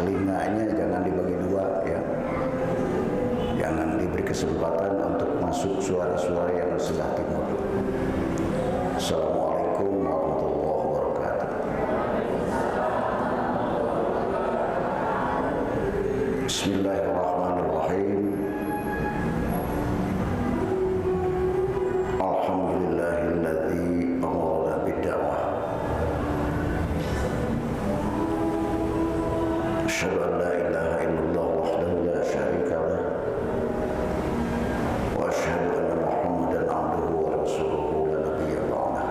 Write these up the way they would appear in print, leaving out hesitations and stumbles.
telinganya jangan dibagi dua ya, jangan diberi kesempatan untuk masuk suara-suara yang sebelah timur. Assalamualaikum warahmatullahi wabarakatuh. Bismillahirrahmanirrahim. Alhamdulillahilladzi amara bid-da'wah. Asyhadu an la ilaha illallah wahdahu la syarika lah wa asyhadu anna Muhammadan abduhu wa rasuluhu la nabiyya ba'dah.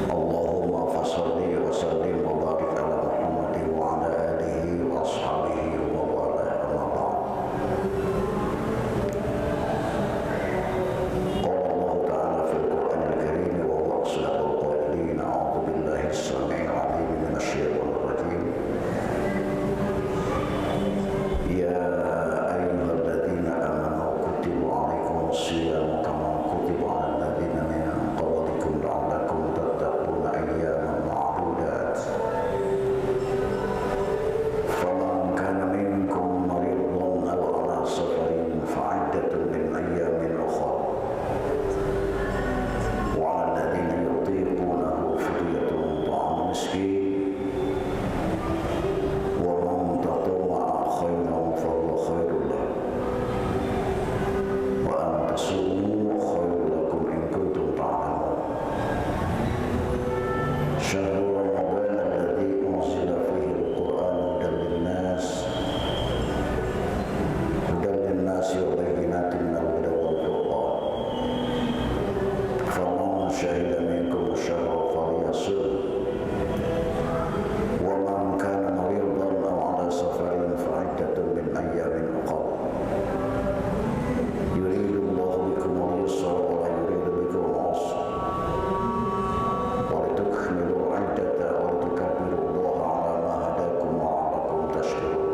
Allahumma fasholli wa sallim wa barik ala Muhammadin wa ala alihi wa ashabihi wa wala amma ba'd. Qala Allah ta'ala fil Qur'anil Karim wa huwa asdaqul qailin. A'udzu billahi as-sami'il 'alim minasy syaithanir rajim. Ya ayyuhalladzina amanu kutiba 'alaikumus syiyamu kama kutiba 'alal ladzina min qablikum la'allakum tattaquna ayyaman ma'dudat. Faman kana minkum maridan aw 'ala safarin fa'iddatun min ayyamin ukhra. Wa 'alal ladzina yutiqunahu fidyatun ta'amu miskin. Wa man tatawwa'a khairan fahuwa khairun lahu. Wa an tasumu khairun lakum in kuntum ta'lamun. Syahrul Ramadan alladzi unzila fihi al-Qur'an hudan lin-nas wa bayyinatin minal huda wal furqan. Faman syahida minkum ash-shahra falyasum. Wa man kana maridan aw 'ala safarin fa'iddatun min ayyamin ukhra. Yuridu Allahu bikumul yusra wa la yuridu bikumul 'usra. Wa litukmilu 'iddata wa litukabbiru Allaha 'ala ma hadakum wa 'alakum tashkurun.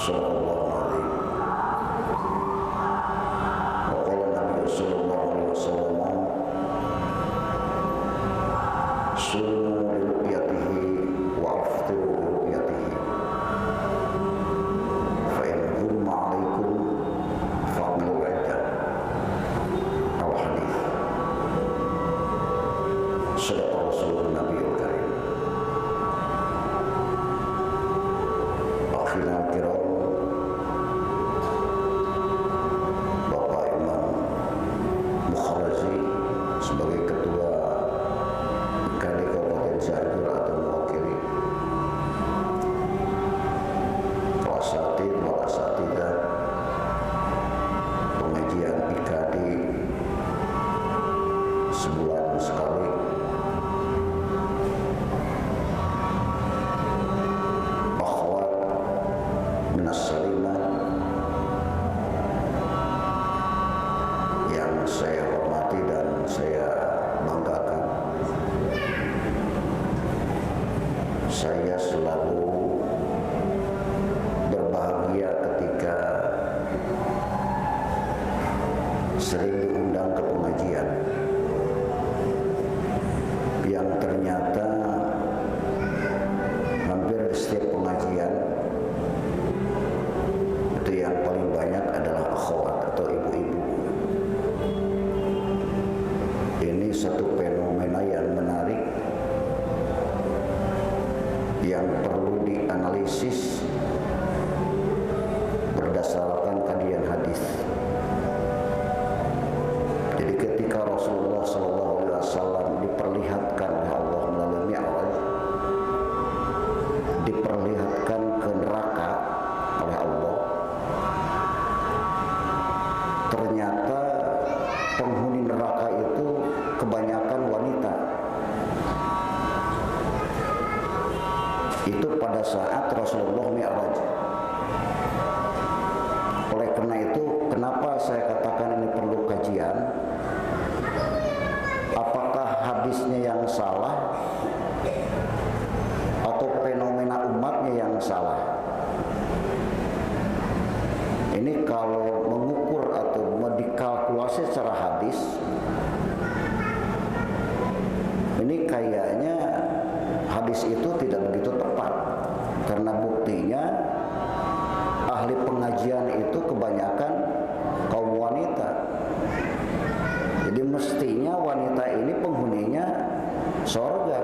Sallallahu alaihi wa qala Nabi sallallahu alaihi wasallam sumu li ru'yatihi wa aftiru li ru'yatihi fa in humma 'alaikum fa'malu 'iddah. Al-hadits. Shadaqa Rasulun Nabiyul Karim. Akhirnya kiram Bapak Imam Mukharazi sebagai ketua IKAD Kabupaten Cianjur atau mewakili para asatid, para asatidah pengajian IKAD sebulan sekali. Akhwat minas salimah yang saya hormati dan saya banggakan. Saya selalu berbahagia ketika sering diundang ke pengajian yang ternyata hampir di setiap pengajian itu yang paling banyak adalah akhwat atau ibu-ibu. Ini satu fenomena yang menarik yang perlu dianalisis berdasarkan kajian hadis. saat Rasulullah Mi'raj. Oleh karena itu, kenapa saya katakan ini perlu kajian? Apakah hadisnya yang salah atau fenomena umatnya yang salah? Ini kalau mengukur atau dikalkulasi secara hadis, ini kayaknya hadis itu tidak begitu tepat, karena buktinya ahli pengajian itu kebanyakan kaum wanita. Jadi mestinya wanita ini penghuninya surga.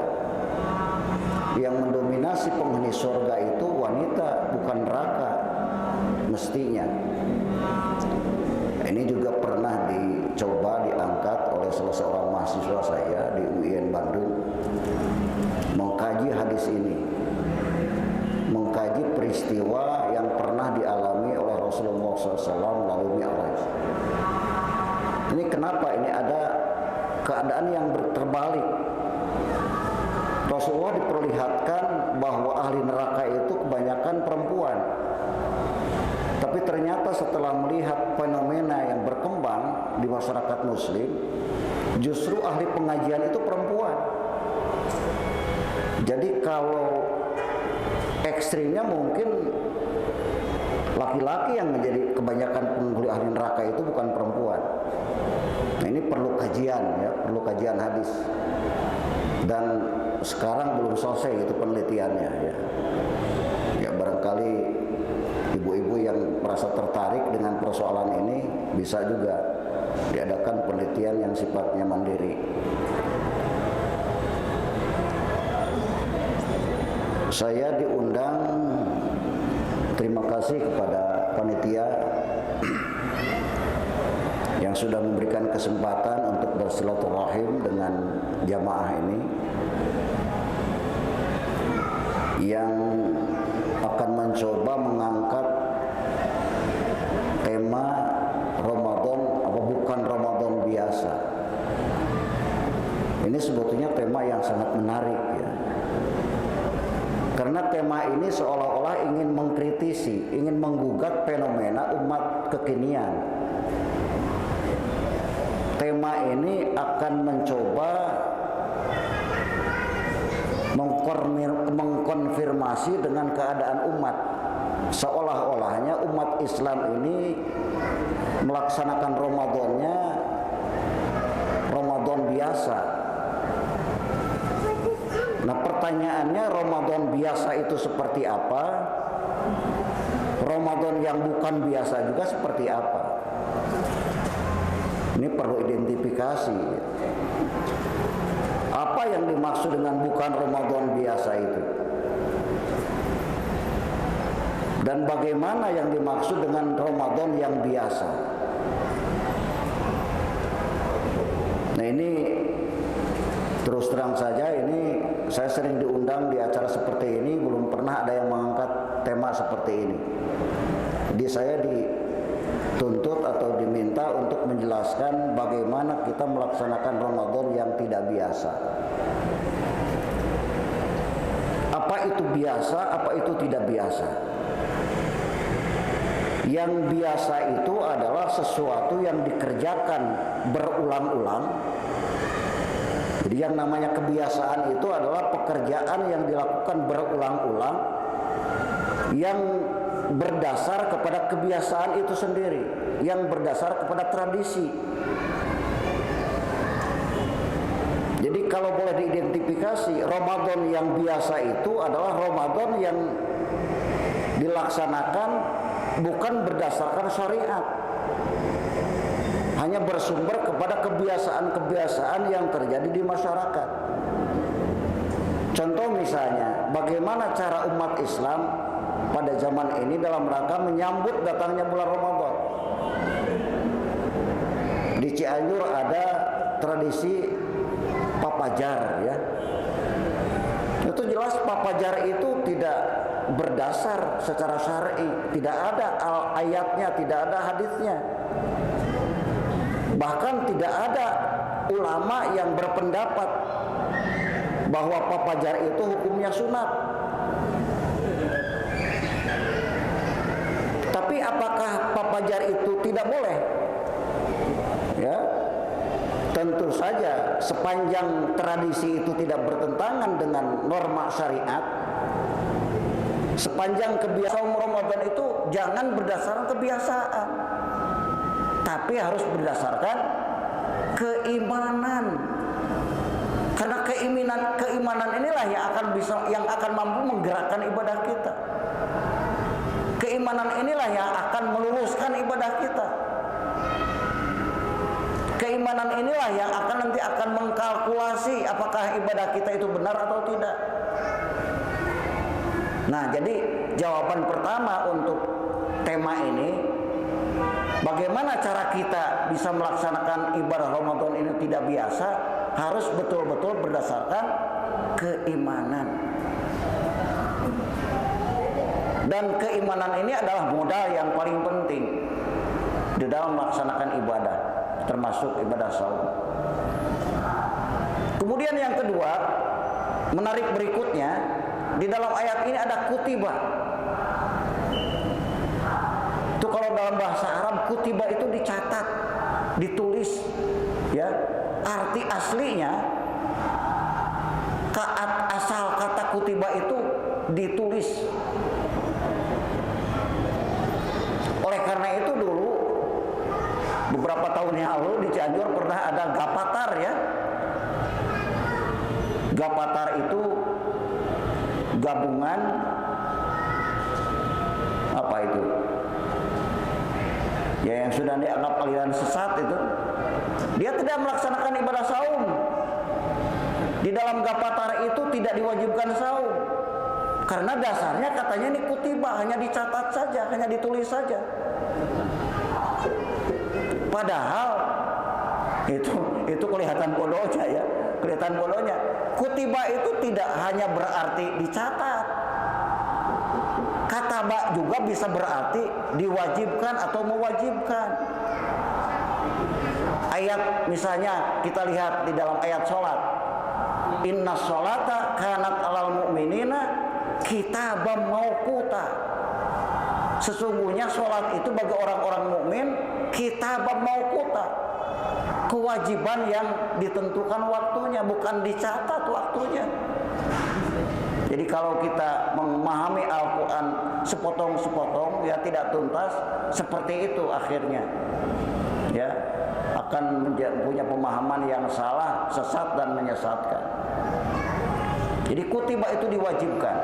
Yang mendominasi penghuni surga itu wanita, bukan neraka, mestinya. Ini juga pernah dicoba diangkat oleh salah seorang mahasiswa saya di UIN Bandung, mengkaji hadis ini, mengkaji peristiwa yang pernah dialami oleh Rasulullah SAW melalui Mi'raj. Ini kenapa ini ada keadaan yang terbalik? Rasulullah diperlihatkan bahwa ahli neraka itu kebanyakan perempuan. Tapi ternyata setelah melihat fenomena yang berkembang di masyarakat muslim, justru ahli pengajian itu perempuan. Jadi kalau ekstrimnya mungkin laki-laki yang menjadi kebanyakan penghuni ahli neraka itu bukan perempuan. Nah, ini perlu kajian ya, perlu kajian hadis. Dan sekarang belum selesai itu penelitiannya ya. Ya barangkali ibu-ibu yang merasa tertarik dengan persoalan ini bisa juga diadakan penelitian yang sifatnya mandiri. Saya diundang, terima kasih kepada panitia yang sudah memberikan kesempatan untuk bersilaturahim dengan jamaah ini, yang akan mencoba mengangkat tema Ramadan apa bukan Ramadan biasa. Ini sebetulnya tema yang sangat menarik ya. Karena tema ini seolah-olah ingin mengkritisi, ingin menggugat fenomena umat kekinian. Tema ini akan mencoba mengkonfirmasi dengan keadaan umat. Seolah-olahnya umat Islam ini melaksanakan Ramadannya Ramadan biasa. Nah, pertanyaannya, Ramadan biasa itu seperti apa? Ramadan yang bukan biasa juga seperti apa? Ini perlu identifikasi. Apa yang dimaksud dengan bukan Ramadan biasa itu? Dan bagaimana yang dimaksud dengan Ramadan yang biasa? Nah, ini terus terang saja, ini saya sering diundang di acara seperti ini, belum pernah ada yang mengangkat tema seperti ini. Jadi saya dituntut atau diminta untuk menjelaskan bagaimana kita melaksanakan Ramadan yang tidak biasa. Apa itu biasa, apa itu tidak biasa? Yang biasa itu adalah sesuatu yang dikerjakan berulang-ulang. Jadi yang namanya kebiasaan itu adalah pekerjaan yang dilakukan berulang-ulang, yang berdasar kepada kebiasaan itu sendiri, yang berdasar kepada tradisi. Jadi kalau boleh diidentifikasi, Ramadan yang biasa itu adalah Ramadan yang dilaksanakan bukan berdasarkan syariat, hanya bersumber kepada kebiasaan-kebiasaan yang terjadi di masyarakat. Contoh misalnya, bagaimana cara umat Islam pada zaman ini dalam rangka menyambut datangnya bulan Ramadan. Di Cianjur ada tradisi papajar ya. Itu jelas papajar itu tidak berdasar secara syar'i, tidak ada ayatnya, tidak ada hadisnya. Bahkan tidak ada ulama yang berpendapat bahwa papajar itu hukumnya sunat. Tapi apakah papajar itu tidak boleh? Ya, tentu saja sepanjang tradisi itu tidak bertentangan dengan norma syariat, sepanjang kebiasaan Ramadan itu jangan berdasarkan kebiasaan, tapi harus berdasarkan keimanan. Karena keimanan inilah yang akan mampu menggerakkan ibadah kita. Keimanan inilah yang akan meluluskan ibadah kita. Keimanan inilah yang nanti akan mengkalkulasi apakah ibadah kita itu benar atau tidak. Nah, jadi jawaban pertama untuk tema ini, bagaimana cara kita bisa melaksanakan ibadah Ramadan ini tidak biasa, harus betul-betul berdasarkan keimanan. Dan keimanan ini adalah modal yang paling penting di dalam melaksanakan ibadah, termasuk ibadah saum. Kemudian yang kedua, menarik berikutnya, di dalam ayat ini ada kutiba. Itu kalau dalam bahasa Arab kutiba itu dicatat, ditulis, ya. Arti aslinya asal kata kutiba itu ditulis. Oleh karena itu dulu beberapa tahun yang lalu di Cianjur pernah ada gapatar, ya. Gapatar itu gabungan apa itu? Ya, yang sudah dianggap aliran sesat itu. Dia tidak melaksanakan ibadah saum. Di dalam gapatar itu tidak diwajibkan saum. Karena dasarnya katanya ini kutiba, hanya dicatat saja, hanya ditulis saja. Padahal itu kelihatan bodohnya, ya. Kelihatan bodohnya. Kutiba itu tidak hanya berarti dicatat. Kataba juga bisa berarti diwajibkan atau mewajibkan. Ayat misalnya kita lihat di dalam ayat sholat, inna sholata kanat alal mu'minina kitaban mauquta. Sesungguhnya sholat itu bagi orang-orang mukmin kitaban mauquta, kewajiban yang ditentukan waktunya, bukan dicatat waktunya. Jadi kalau kita memahami Al-Quran sepotong-sepotong, ya tidak tuntas, seperti itu akhirnya, ya, akan punya pemahaman yang salah, sesat dan menyesatkan. Jadi kutiba itu diwajibkan.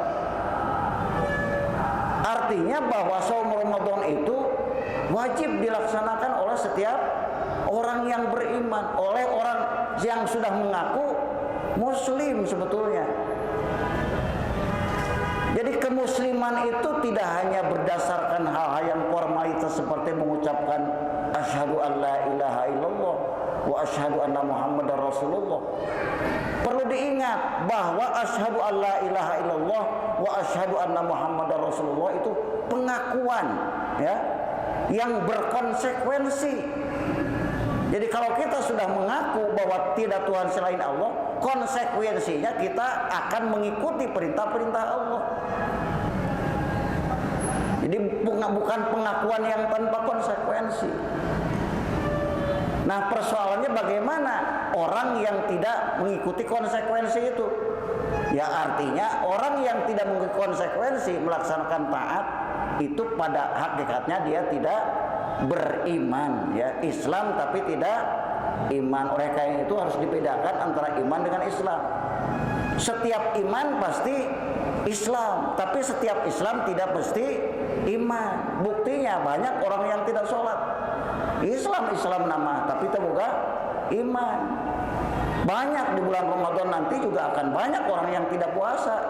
Artinya bahwa saum Ramadan itu wajib dilaksanakan oleh setiap orang yang beriman, oleh orang yang sudah mengaku muslim sebetulnya. Jadi kemusliman itu tidak hanya berdasarkan hal-hal yang formalitas seperti mengucapkan asyhadu an la ilaha illallah wa asyhadu anna muhammadar rasulullah. Perlu diingat bahwa asyhadu an la ilaha illallah wa asyhadu anna muhammadar rasulullah itu pengakuan, ya, yang berkonsekuensi. Jadi kalau kita sudah mengaku bahwa tidak Tuhan selain Allah, konsekuensinya kita akan mengikuti perintah-perintah Allah. Jadi bukan pengakuan yang tanpa konsekuensi. Nah, persoalannya bagaimana orang yang tidak mengikuti konsekuensi itu? Ya, artinya orang yang tidak mengikuti konsekuensi melaksanakan taat itu pada hakikatnya dia tidak beriman, ya, Islam tapi tidak iman. Oleh karena itu harus dibedakan antara iman dengan Islam. Setiap iman pasti Islam, tapi setiap Islam tidak mesti iman. Buktinya banyak orang yang tidak sholat, Islam nama, tapi itu bukan iman. Banyak di bulan Ramadan nanti juga akan banyak orang yang tidak puasa,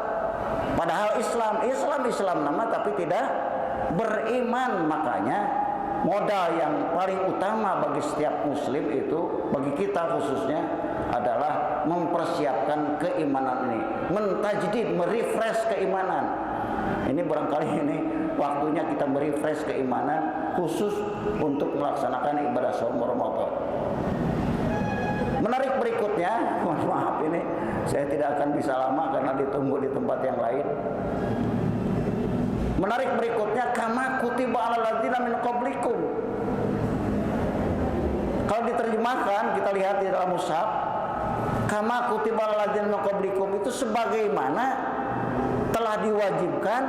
padahal Islam nama tapi tidak beriman. Makanya modal yang paling utama bagi setiap muslim itu, bagi kita khususnya, adalah mempersiapkan keimanan ini, mentajdid, merefresh keimanan. Ini barangkali ini waktunya kita merefresh keimanan khusus untuk melaksanakan ibadah saum Ramadan. Menarik berikutnya, mohon maaf ini saya tidak akan bisa lama karena ditunggu di tempat yang lain. Menarik berikutnya, kama kutiba 'alal ladzina min qablikum. Kalau diterjemahkan, kita lihat di dalam mushaf, kama kutiba 'alal ladzina min qablikum itu sebagaimana telah diwajibkan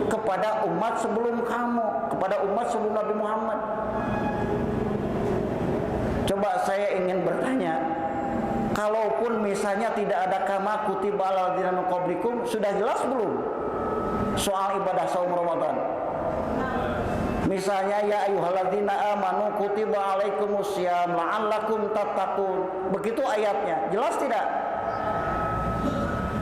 kepada umat sebelum kamu, kepada umat sebelum Nabi Muhammad. Coba saya ingin bertanya, kalaupun misalnya tidak ada kama kutiba 'alal ladzina min qablikum, sudah jelas belum soal ibadah saum Ramadan? Misalnya, ya ayyuhalladzina amanu kutiba 'alaikumussyam la'allakum tattaqun. Begitu ayatnya, jelas tidak?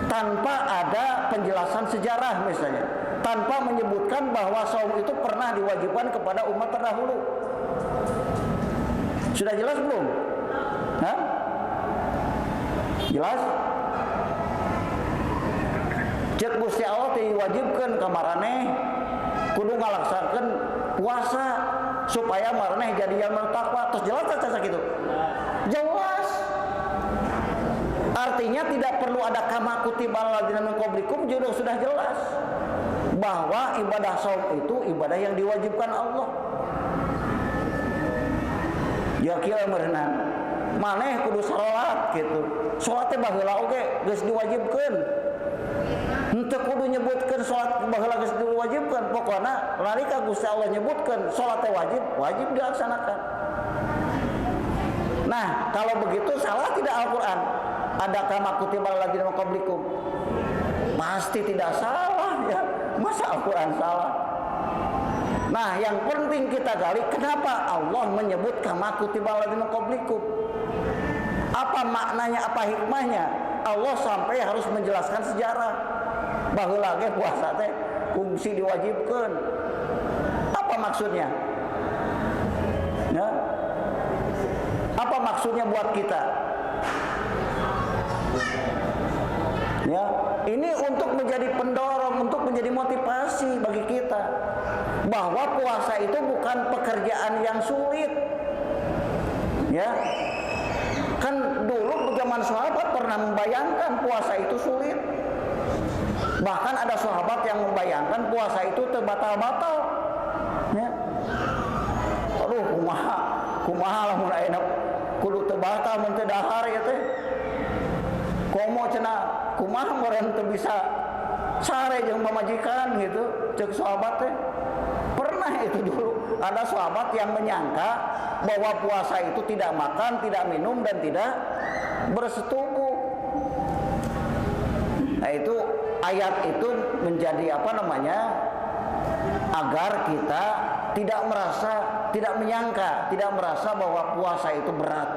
Tanpa ada penjelasan sejarah misalnya, tanpa menyebutkan bahwa saum itu pernah diwajibkan kepada umat terdahulu. Sudah jelas belum? Hah? Jelas? Cek Gusti Allah diwajibkan ka maraneh kudu ngalaksakeun puasa supaya maraneh jadi yang bertakwa. Terus jelas tak gitu? Jelas. Artinya tidak perlu ada kama kutiba 'alal ladzina min qablikum, juga sudah jelas bahwa ibadah saum itu ibadah yang diwajibkan Allah. Ya kira merenang maneh kudu salat gitu. Salat teh baheula oge geus diwajibkeun. Henteu kudu nyebutkeun salat baheula geus diwajibkeun. Pokona nalika Gusti Allah nyebutkeun salat teh wajib, wajib dilaksanakan. Nah, kalau begitu salah tidak Al-Qur'an? Ada kama kutiba 'alal ladzina min qablikum? Pasti tidak salah ya. Masa Al-Qur'an salah? Nah, yang penting kita gali, kenapa Allah menyebut kama kutiba 'alal ladzina min qablikum? Apa maknanya, apa hikmahnya? Allah sampai harus menjelaskan sejarah baheula ge puasa teh kungsi diwajibkeun. Apa maksudnya? Ya? Apa maksudnya buat kita? Ya, ini untuk menjadi pendorong, untuk menjadi motivasi bagi kita bahwa puasa itu bukan pekerjaan yang sulit. Ya. Kan dulu zaman sahabat pernah membayangkan puasa itu sulit. Bahkan ada sahabat yang membayangkan puasa itu terbatal-batal. Ya. Aduh, kumaha lamun ayeuna kudu terbatal mun teu dahar ya teh. Komo cenah kumaha meureun teu bisa sare jeung pamajikan gitu, ceuk sahabat teh. Pernah itu dulu ada sahabat yang menyangka bahwa puasa itu tidak makan, tidak minum, dan tidak bersetubuh. Nah, itu ayat itu menjadi agar kita tidak menyangka, tidak merasa bahwa puasa itu berat.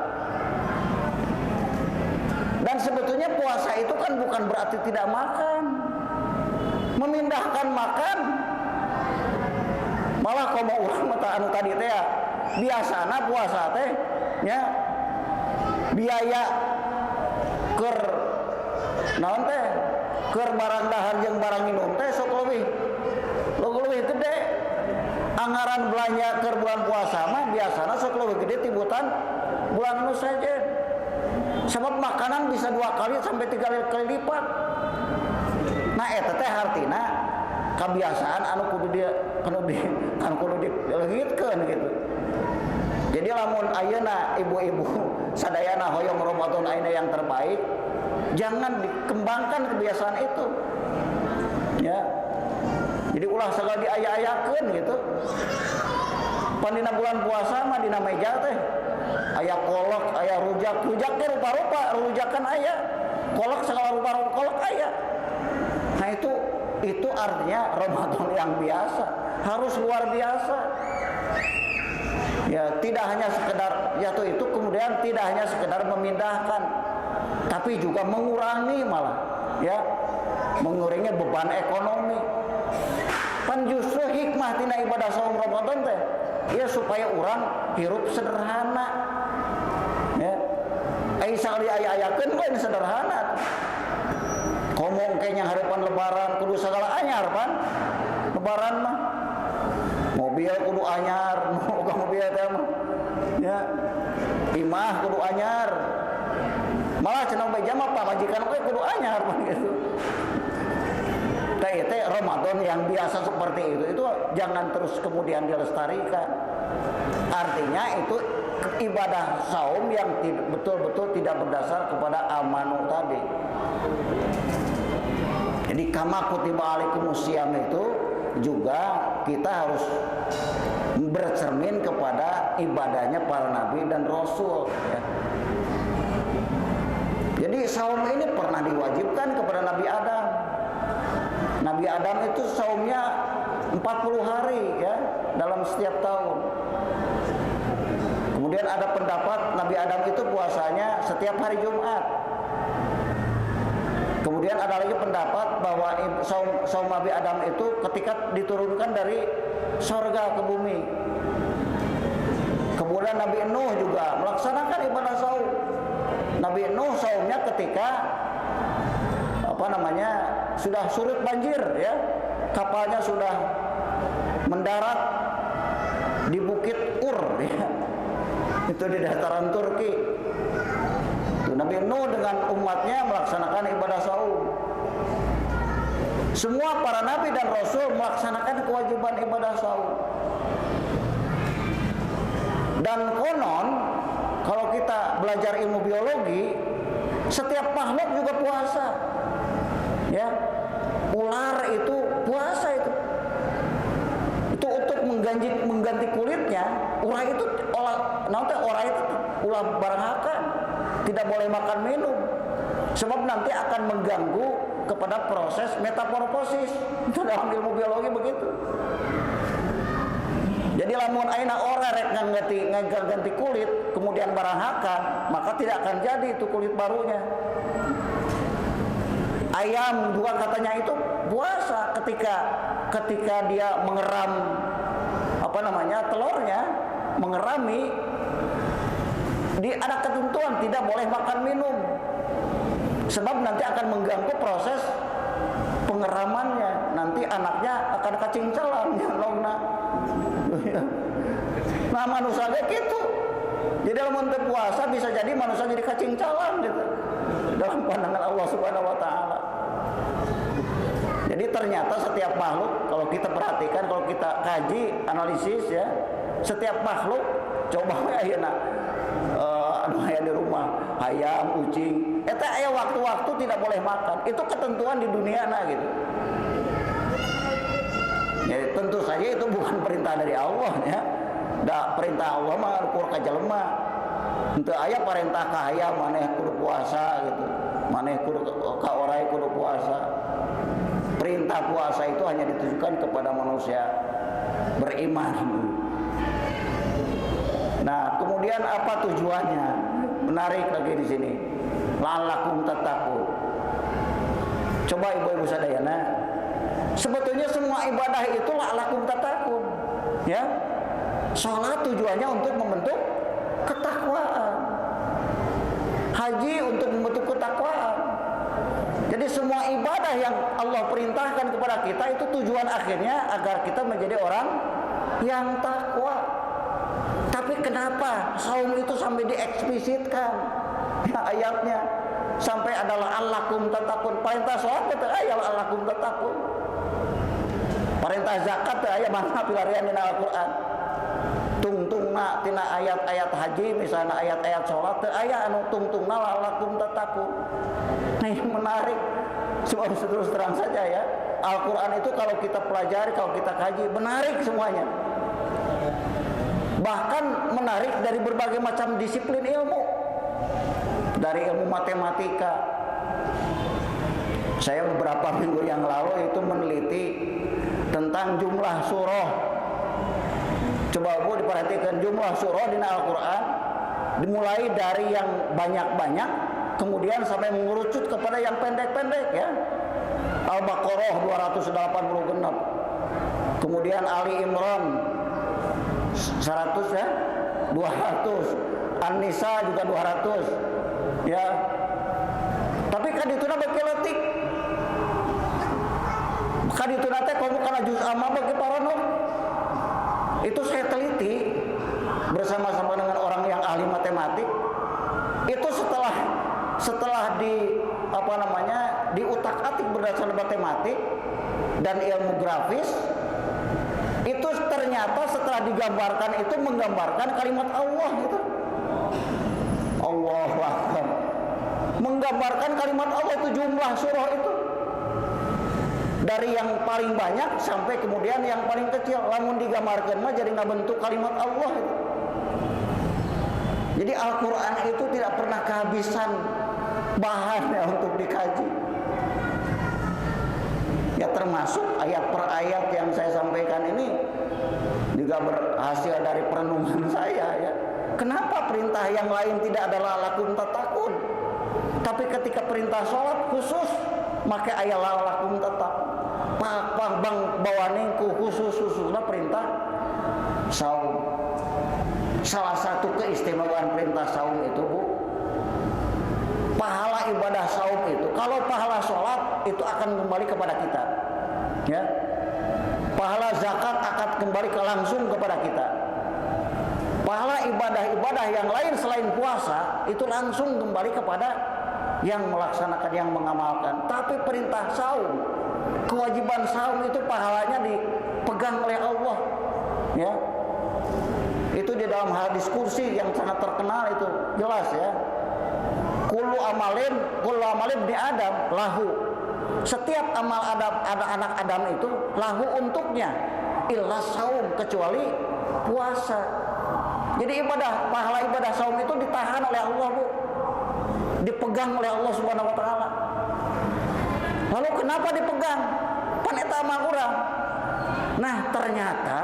Dan sebetulnya puasa itu kan bukan berarti tidak makan. Memindahkan makan, malah kalau mau urang mata anu tadi teh ya, biasana puasa teh nya biaya keur naon teh, keur barang dahar jeung barang minum teh sok leuwih gede. Anggaran belanja keur bulan puasa mah biasana sok leuwih gede tibutan bulan anu saja. Sebab makanan bisa 2 kali sampai 3 kali lipat. Nah eta teh hartina kebiasaan anu kudu dileungitkeun gitu. Jadi lamun ayeuna ibu-ibu sadayana hoyong Ramadan ayeuna yang terbaik, jangan dikembangkan kebiasaan itu. Ya. Jadi ulah segala diaya-ayakeun gitu. Pandina bulan puasa mah dina meja teh aya kolak, aya rujak teh rupa-rupa, rujakan aya. Kolak segala rupa-rupa kolak aya. Nah itu artinya Ramadan yang biasa, harus luar biasa. Ya, tidak hanya sekedar jatuh itu, kemudian tidak hanya sekedar memindahkan, tapi juga mengurangi malah, ya, mengurangi beban ekonomi. Kan justru hikmah tina ibadah saum Ramadan teh, ya supaya orang hirup sederhana. Ya, sakali aya-ayakeun kan sederhana. Ngomong kayaknya harapan lebaran kudu segala anyar pan. Lebaran mah mobil kudu anyar, moga mobil teh mah. Ya. Imah kudu anyar. Malah cenah beja mah pamajikan we kudu anyar pan gitu. kayak Ramadan yang biasa seperti itu jangan terus kemudian dilestarikan. Artinya itu ibadah saum yang betul-betul tidak berdasar kepada amanu tadi. Jadi kama kutiba alaikumus syiyam itu juga kita harus bercermin kepada ibadahnya para nabi dan rasul ya. Jadi saum ini pernah diwajibkan kepada Nabi Adam. Nabi Adam itu saumnya 40 hari ya dalam setiap tahun. Kemudian ada pendapat Nabi Adam itu puasanya setiap hari Jumat. Kemudian ada lagi pendapat bahwa saum Nabi Adam itu ketika diturunkan dari surga ke bumi. Kemudian Nabi Nuh juga melaksanakan ibadah saum. Nabi Nuh saumnya ketika sudah surut banjir ya, kapalnya sudah mendarat di Bukit Ur ya. Itu di dataran Turki. Nabi Nuh dengan umatnya melaksanakan ibadah saum. Semua para nabi dan rasul melaksanakan kewajiban ibadah saum. Dan konon kalau kita belajar ilmu biologi, setiap makhluk juga puasa. Ya. Ular itu puasa itu. Itu untuk mengganti kulitnya. Ular itu ulah barangakan. Tidak boleh makan minum. Sebab nanti akan mengganggu kepada proses metamorfosis. Itu dalam ilmu biologi begitu. Jadi lamun aina ora rek ganti kulit kemudian barangakan, maka tidak akan jadi itu kulit barunya. Ayam juga katanya itu puasa ketika dia mengeram telurnya, mengerami, ada ketentuan tidak boleh makan minum. Sebab nanti akan mengganggu proses pengeramannya. Nanti anaknya akan kacingcelan ya longna. Nah manusia gitu. Jadi dalam untuk puasa bisa jadi manusia jadi kacingcelan gitu. Dalam pandangan Allah Subhanahu wa taala. Jadi ternyata setiap makhluk kalau kita perhatikan, kalau kita kaji, analisis ya, setiap makhluk coba ayeuna aya di rumah ayam, kucing, eta aya waktu-waktu tidak boleh makan. Itu ketentuan di dunia gitu. Ya tentu saja itu bukan perintah dari Allah ya. Da perintah Allah mah ukur ka jelema. Henteu aya perintah ka hayam maneh kudu puasa gitu. Maneh kudu ka orai kudu puasa. Perintah puasa itu hanya ditujukan kepada manusia beriman. Nah, kemudian apa tujuannya? Menarik lagi di sini. La'allakum tattaqun. Coba ibu-ibu sadayana, sebetulnya semua ibadah itu la'allakum tattaqun. Ya. Salat tujuannya untuk membentuk ketakwaan. Haji untuk membentuk ketakwaan. Jadi semua ibadah yang Allah perintahkan kepada kita itu tujuan akhirnya agar kita menjadi orang yang takwa. Tapi kenapa saum itu sampai dieksplisitkan ya, ayatnya sampai adalah allakum tattaqun. Perintah salat itu ayat allakum tattaqun. Perintah zakat itu ayat mana pilarian dina Al-Qur'an. Tungtungna tina ayat-ayat haji misalnya ayat-ayat salat teu aya anu tungtungna allakum tattaqun. Nah, yang menarik terus terang saja ya. Al-Qur'an itu kalau kita pelajari, kalau kita kaji menarik semuanya. Bahkan menarik dari berbagai macam disiplin ilmu. Dari ilmu matematika. Saya beberapa minggu yang lalu itu meneliti tentang jumlah surah. Coba Bu diperhatikan jumlah surah di Al-Qur'an dimulai dari yang banyak-banyak kemudian sampai mengerucut kepada yang pendek-pendek ya. Al-Baqarah 286. Kemudian Ali Imran 100 ya, 200. An-Nisa juga 200. Ya. Tapi kadituna bagi letik. Kadituna teh komo kana juz amma bagi paranok. Itu saya teliti bersama-sama dengan orang yang ahli matematik. Itu setelah setelah diutak-atik berdasarkan matematik dan ilmu grafis, itu ternyata setelah digambarkan itu menggambarkan kalimat Allah itu. Allahu Akbar. Menggambarkan kalimat Allah itu, jumlah surah itu. Dari yang paling banyak sampai kemudian yang paling kecil. Lamun digambarkan mah jadi ngabentuk kalimat Allah itu. Jadi Al-Quran itu tidak pernah kehabisan bahannya untuk dikaji. Ya termasuk ayat per ayat yang saya sampaikan ini juga berhasil dari perenungan saya ya. Kenapa perintah yang lain tidak ada lalakum tatakun, tapi ketika perintah sholat khusus make ayat lalakum tatak. Bang bawaningku khusus-khususnya perintah saum. Salah satu keistimewaan perintah saum itu, Bu, pahala ibadah saum itu, kalau pahala sholat itu akan kembali kepada kita, ya. Pahala zakat akan kembali langsung kepada kita. Pahala ibadah-ibadah yang lain selain puasa itu langsung kembali kepada yang melaksanakan, yang mengamalkan. Tapi perintah saum, kewajiban saum itu pahalanya dipegang oleh Allah, ya. Itu di dalam hadis kursi yang sangat terkenal itu jelas ya. Kullu amalin di Adam lahu. Setiap amal ada anak Adam itu lahu untuknya, illa saum, kecuali puasa. Jadi pahala ibadah saum itu ditahan oleh Allah, Bu. Dipegang oleh Allah Subhanahu wa taala. Lalu kenapa dipegang? Pan eta amal urang. Nah, ternyata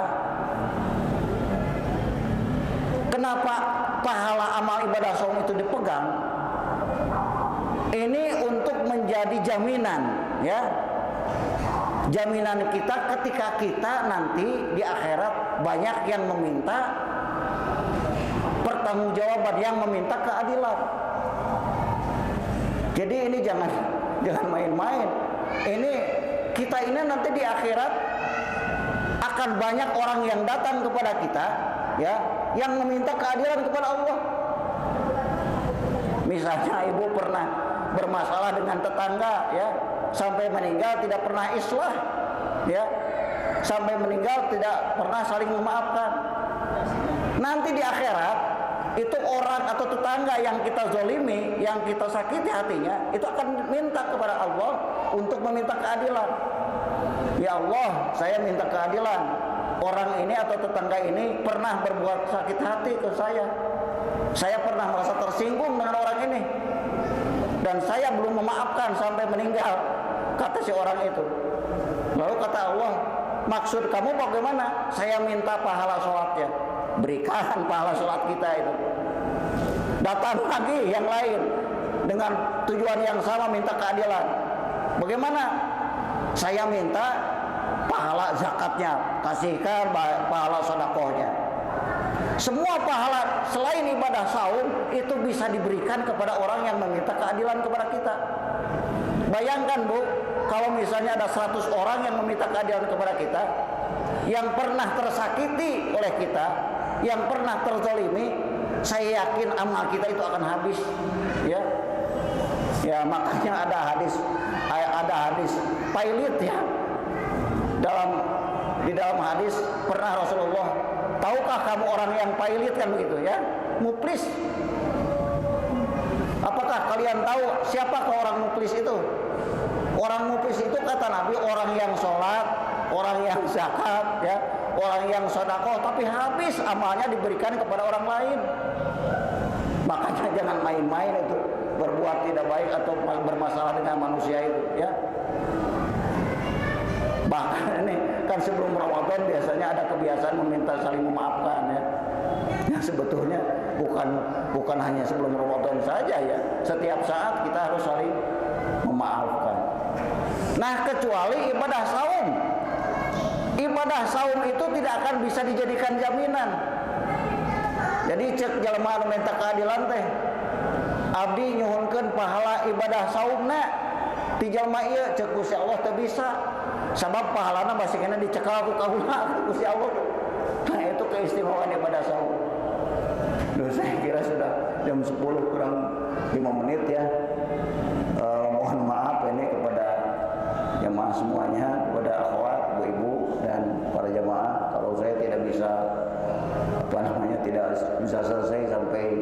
kenapa pahala amal ibadah saum itu dipegang? Ini untuk menjadi jaminan, ya. Jaminan kita ketika kita nanti di akhirat banyak yang meminta pertanggungjawaban, yang meminta keadilan. Jadi ini jangan main-main. Ini kita ini nanti di akhirat akan banyak orang yang datang kepada kita, ya, yang meminta keadilan kepada Allah. Misalnya ibu pernah bermasalah dengan tetangga, ya, sampai meninggal tidak pernah islah, ya, sampai meninggal tidak pernah saling memaafkan. Nanti di akhirat itu orang atau tetangga yang kita zolimi, yang kita sakiti hatinya, itu akan minta kepada Allah untuk meminta keadilan. Ya Allah, saya minta keadilan. Orang ini atau tetangga ini pernah berbuat sakit hati ke saya. Saya pernah merasa tersinggung dengan orang ini, dan saya belum memaafkan sampai meninggal, kata si orang itu. Lalu kata Allah, maksud kamu bagaimana? Saya minta pahala sholatnya. Berikan pahala sholat kita itu. Datang lagi yang lain dengan tujuan yang sama, minta keadilan. Bagaimana? Saya minta pahala zakatnya, kasihkan pahala sedekahnya. Semua pahala selain ibadah saum itu bisa diberikan kepada orang yang meminta keadilan kepada kita. Bayangkan, Bu, kalau misalnya ada 100 orang yang meminta keadilan kepada kita, yang pernah tersakiti oleh kita, yang pernah terzalimi, saya yakin amal kita itu akan habis, ya. Ya, makanya ada hadis pailit, ya. Di dalam hadis pernah Rasulullah, tahukah kamu orang yang pailit, kan begitu, ya, muflis. Apakah kalian tahu siapakah orang muflis itu? Orang muflis itu kata Nabi, orang yang sholat, orang yang zakat, ya, orang yang sedekah, tapi habis amalnya diberikan kepada orang lain. Makanya jangan main-main itu berbuat tidak baik atau bermasalah dengan manusia itu, ya. Bahkan ini kan sebelum Ramadan biasanya ada kebiasaan meminta saling memaafkan, ya. Ya sebetulnya bukan hanya sebelum Ramadan saja, ya. Setiap saat kita harus saling memaafkan. Nah, kecuali ibadah saum. Ibadah saum itu tidak akan bisa dijadikan jaminan. Jadi cek jelema anu minta keadilan teh, abdi nyuhunkeun pahala ibadah saumna ti jelema ieu, cek Gusti Allah teu bisa. Sabab pahalana basikeuna dicekal ku kaula Gusti Allah. Nah, itu keistimewaan ibadah saum. Duh, saya kira sudah jam 10 kurang 5 menit ya. Mohon maaf ini kepada jamaah semuanya, kepada akhwat, ibu-ibu dan para jamaah kalau saya tidak bisa tidak bisa selesai sampai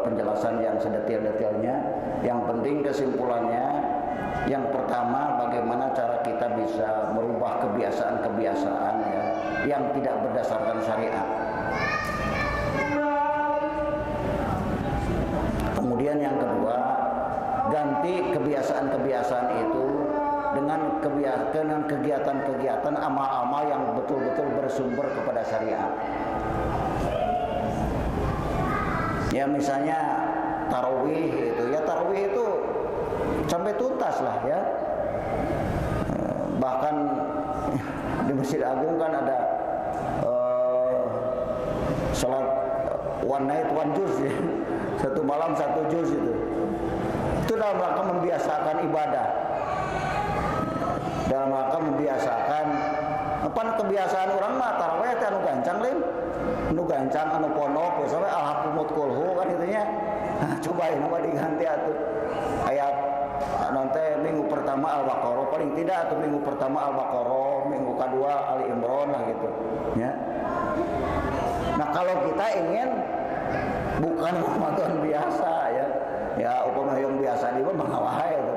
penjelasan yang sedetail-detailnya. Yang penting kesimpulannya, yang pertama bagaimana cara kita bisa merubah kebiasaan-kebiasaan ya, yang tidak berdasarkan syariat. Kemudian yang kedua, ganti kebiasaan-kebiasaan itu dengan kegiatan-kegiatan amal-amal yang betul-betul bersumber kepada syariat. Ya misalnya tarawih itu, ya tarawih itu sampai tuntas lah ya. Bahkan di Masjid Agung kan ada sholat one night one juz ya. Satu malam satu juz itu dalam rangka membiasakan ibadah, dalam rangka membiasakan apa kebiasaan orang mah tarawih teh anu gancang lain, anu gancang anu pondok sampai alhaqumut kulhu kan itunya. Nah, cobain apa diganti atuh ayat nanti minggu pertama Al-Baqarah, paling tidak atau minggu pertama Al-Baqarah, minggu kedua Ali Imran lah gitu ya. Nah kalau kita ingin bukan Ramadan biasa ya upama yang biasa di mah itu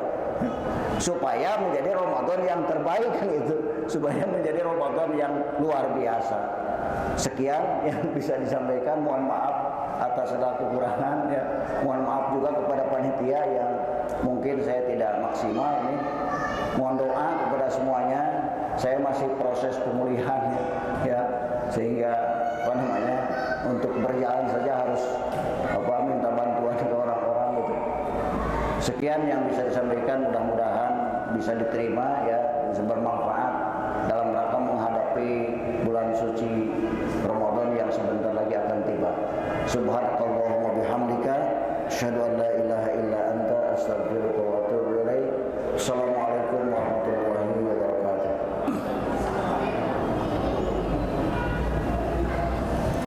supaya menjadi Ramadan yang terbaik kan itu, supaya menjadi Ramadan yang luar biasa. Sekian yang bisa disampaikan, mohon maaf atas segala kekurangan ya. Mohon maaf juga kepada panitia yang mungkin saya tidak maksimal ini. Mohon doa kepada semuanya. Saya masih proses pemulihan ya, sehingga untuk berjalan saja harus minta bantuan ke orang-orang gitu. Sekian yang bisa disampaikan, mudah-mudahan bisa diterima ya, bisa bermanfaat dalam rangka menghadapi bulan suci Ramadan yang sebentar lagi akan tiba. Subhanakallahumma bihamdika asyhadu an la ilaha illa anta astaghfiruka wa atubu ilaik. Assalamualaikum